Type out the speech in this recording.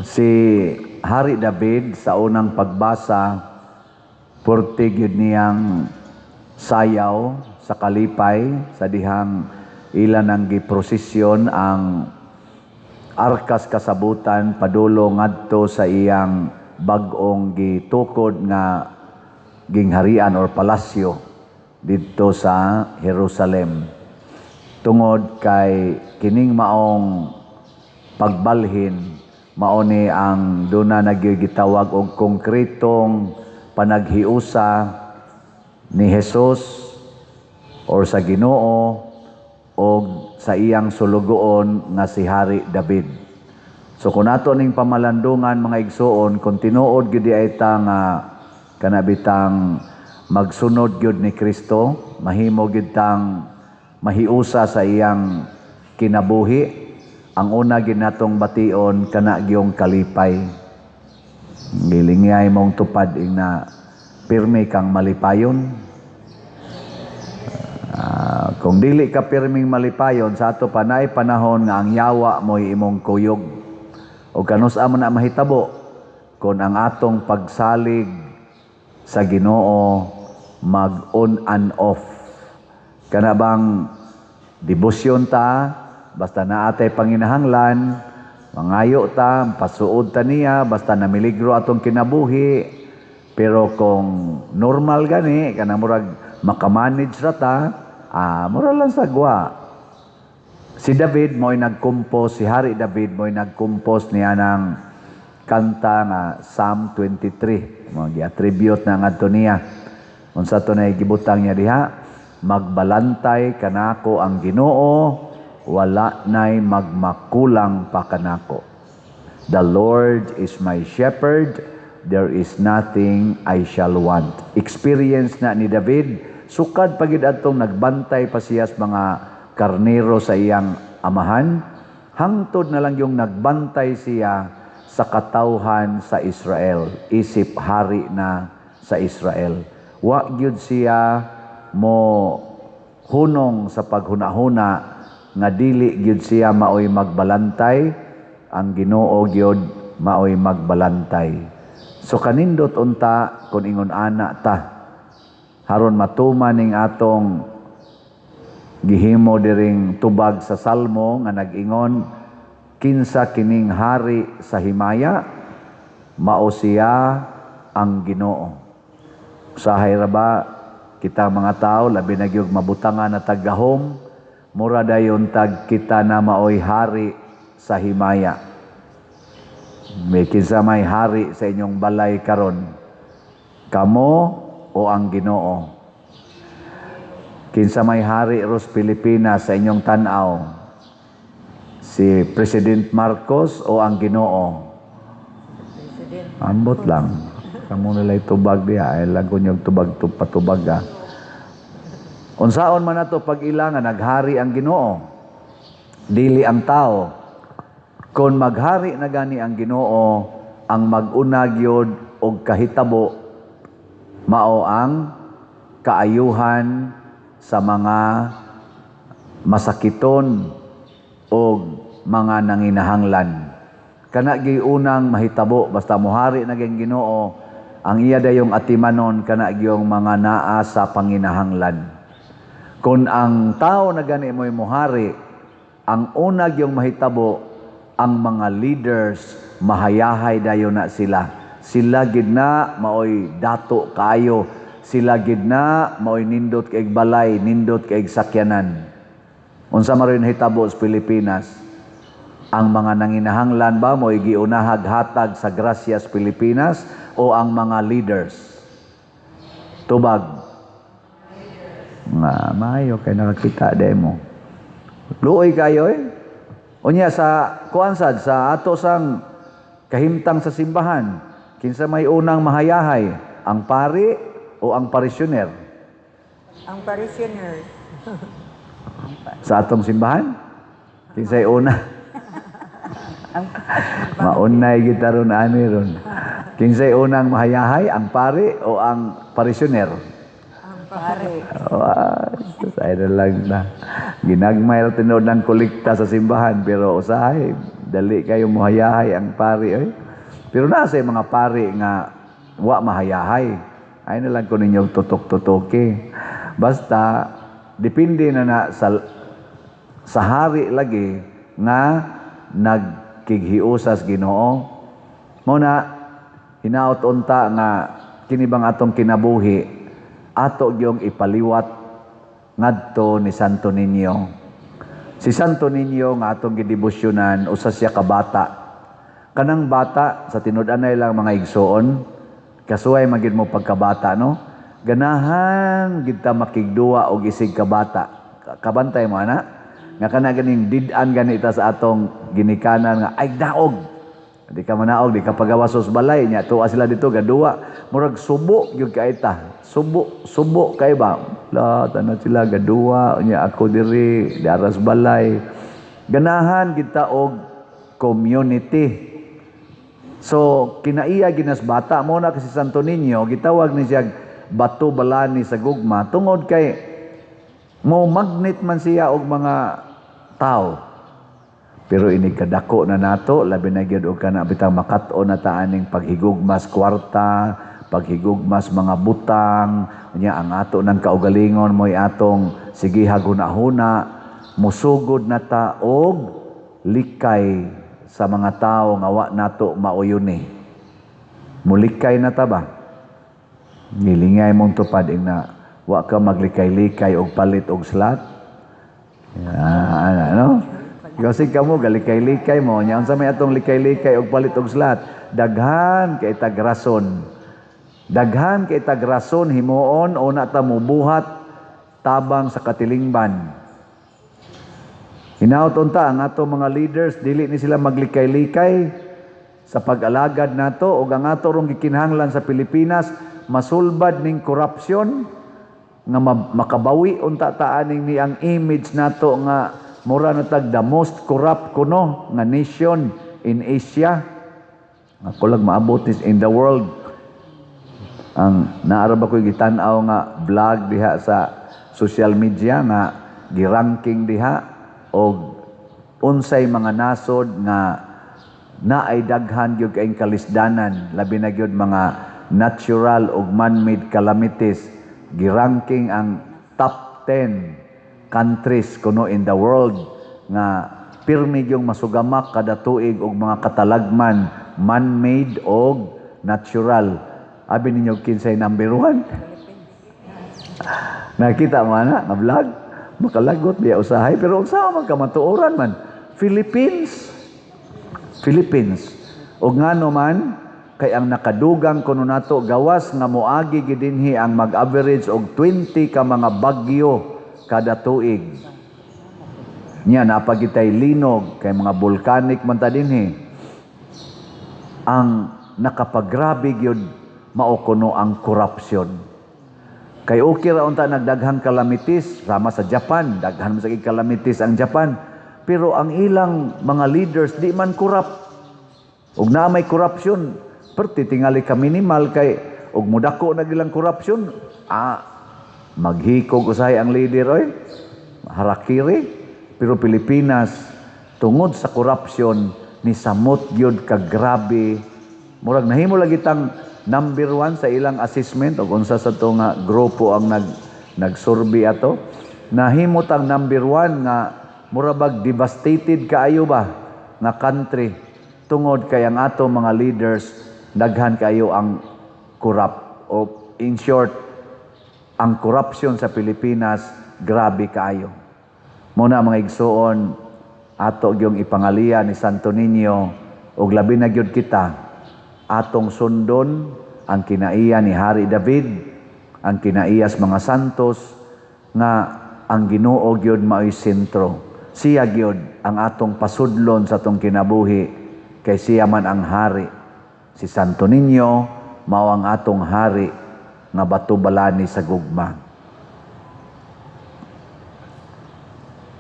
Si Hari David sa unang pagbasa, purti gyud niyang sayaw sa kalipay sa dihang ilan ang giprosesyon ang arkas kasabutan padulong ngadto sa iyang bag-ong gitukod nga gingharian or palasyo didto sa Jerusalem. Tungod kay kining maong pagbalhin mao ni ang duna nagyugitawag og konkretong panaghiusa ni Jesus or sa Ginoo o sa iyang sulugoon nga si Hari David. So kung nato ning pamalandungan mga igsoon, kung tinuod gyud ay ta nga kanabitang magsunod gyud ni Kristo, mahimo gyud tang mahiusa sa iyang kinabuhi. Ang una gyud natong bation kana gyung kalipay. Gilingay mong tupad ing na pirmi kang malipayon. Kung dili ka pirming malipayon, sa ato panay panahon nga ang yawa mo'y imong kuyog. O kanus-a mo na mahitabo, kung ang atong pagsalig sa Ginoo mag-on and off. Kana bang debosyon ta, basta naatay panginahanglan, mangayo ta, pasuod ta niya, basta namiligro atong kinabuhi. Pero kung normal gani, kana murag makamanage ra ta, mura lang sagwa. Si David mo'y nag-compose, si Hari David mo'y nag-compose niya ng kanta nga Psalm 23. Mag-attribute na ngadto niya. Unsa to na gibutang niya diha, magbalantay kanako ang Ginoo, wala na'y magmakulang pa kanako. The Lord is my shepherd, there is nothing I shall want. Experience na ni David, sukad pagid atong nagbantay pa siya sa mga karnero sa iyang amahan, hangtod na lang yung nagbantay siya sa katawhan sa Israel, isip hari na sa Israel. Wa gyud siya mo hunong sa paghunahuna nga dili gyud siya maoy magbalantay, ang Ginoo gyud maoy magbalantay. So kanindot unta kun ingon ana ta haron matuman ning atong gihimo diring tubag sa Salmo nga nag-ingon, kinsa kining hari sa himaya, mao siya ang Ginoo. Usahay ra ba kita mga tao labi na gyud mabutangan na taggahom, mura dayon tag kita na maoy hari sa himaya. May kinsa may hari sa inyong balay karon, kamo o ang Ginoo? Kinsa may hari ros Pilipinas sa inyong tan-aw? Si President Marcos o ang Ginoo? Ambot lang. Kamo nilay tubag diha ay lago niyo tubag patubag ga. Unsaon man nato pag ilangan naghari ang Ginoo, dili ang tao. Kung maghari na gani ang Ginoo, ang mag-una gyud og kahitabo mao ang kaayuhan sa mga masakiton o mga nanginahanglan. Kana giunang mahitabo basta mohari na gyud Ginoo, ang iya dayong atimanon kana gyung mga naa sa panginahanglan. Kung ang tao na gani mo'y mohari, ang una gyung mahitabo, ang mga leaders mahayahay dayon na sila. Sila gid na maoy dato kayo. Sila gid na maoy nindot kay balay, nindot kay sakyanan. Unsa maron hitabo sa Pilipinas? Ang mga nanginahanglan ba mo'y giunahag hatag sa Gracias Pilipinas o ang mga leaders? Tubag. Nga maayo kay nakakita demo. Luoy kayo Unya sa kuansad sa ato sang kahimtang sa simbahan, kinsa may unang mahayahay, ang pari o ang parisyoner? Ang parishioner. Sa atong simbahan? Kinsay una? Maunay kita ron ani ron. Kinsay unang mahayahay, ang pari o ang parisyoner? Ang pari. Saya na lang na ginagmay ra tinod ng kolekta sa simbahan pero usahay dali kayo muhayahay ang pari oy. Pero nasa mga pari nga wa mahayahay. Ay na lang ko ninyo tutok-tutoke. Basta depende na sa hari lagi nga nagkighiusas Ginoo. Muna hinaot unta nga kini bang atong kinabuhi ato gyung ipaliwat ngadto ni Santo Niño. Si Santo Niño nga atong gidebosyonan usa siya ka bata. Kanang bata sa tinud-anay lang mga igsoon, kasuway magid mo pagkabata no. Ganahan gid ta makigduwa og isig ka bata. Kabantay mo ana nga kana ganing did-an ganita sa atong ginikanan nga ay daog. Di ka manaog, di ka pagawasos balay nya tuwa sila dito gaduwa. Murag subo gyud kay ta. Subo kay ba? La tanan sila gaduwa nya ako diri daras balay. Ganahan kita og community. So kinaiya ginas bata mo na kasi Santo Niño gitawag ni siya bato balani sa gugma tungod kay mo magnet man siya og mga tao. Pero ini kadako na nato labi na gyud og kana bitang makat-on na taaning paghigugmas kwarta, paghigugmas mga butang, unya ang ato nang kaugalingon mo'y atong sige haguna-huna, musugod na ta og likay sa mga tao nga wa nato mauyuni. Mulikay na ta ba? Nilingay mong tupad na wa ka maglikay-likay og palit og slat. Ano? Kasi kamo galikay-likay mo, nya unsa may atong likay-likay og palit og slat? Daghan kay tagrason. Daghan kay tagrason himuon o na ta mubuhat tabang sa katilingban. Hinaut unta ang ato mga leaders dili ni sila maglikay-likay sa pag-alagad nato ug ang ato rong gikinahanglan sa Pilipinas masulbad ning korupsyon nga makabawi unta taaning ni ang image nato nga mura na tag the most corrupt kuno nga nation in Asia. Ako lang maabot is in the world. Ang naara ba ko'y gitan-aw nga vlog diha sa social media nga giranking diha og unsay mga nasod nga naay daghan gyud kaayong kalisdanan labi na gyud mga natural ug man-made calamities. Giranking ang top 10 countries kuno in the world nga pirmi yung masugamak kada tuig og mga katalagman man-made og natural. Abi ninyo kinsay number 1? Nakita mo na nga vlog makalagot biya usahay pero unsa man ka matuoran man Philippines og ngano man kay ang nakadugang kuno nato gawas nga moagi gid dinhi ang mag-average og 20 ka mga bagyo kada tuig. Nya napagitay linog kay mga volcanic man ta dinhi. Ang nakapagrabe gyud mao kuno ang korupsyon. Kay okay ra unta nagdaghang calamities sama sa Japan, daghan sa calamities ang Japan. Pero ang ilang mga leaders di man corrupt. Ug na may korupsyon, perti tingali ka minimal kay ug mudako na gilang korupsyon. Maghikog usahay ang leader oy. Harakiri. Pero Pilipinas tungod sa korupsyon ni samot gyud ka grabe. Murag nahimo lagi tang number 1 sa ilang assessment o unsa sa to nga grupo ang nagsurvey ato. Nahimo tang number 1 nga murabag devastated kaayo ba nga country tungod kay ang ato mga leaders daghan kayo ang corrupt o in short ang corruption sa Pilipinas grabe kaayo. Muna mga igsoon ato gyung ipangalian ni Santo Niño ug labi na gyud kita atong sundon ang kinaiya ni Hari David, ang kinaiyas mga santos nga ang Ginoo gyud mao'y sentro. Siya gyud ang atong pasudlon sa atong kinabuhi kay siya man ang hari. Si Santo Niño mao ang atong hari nga bato balani sa gugma.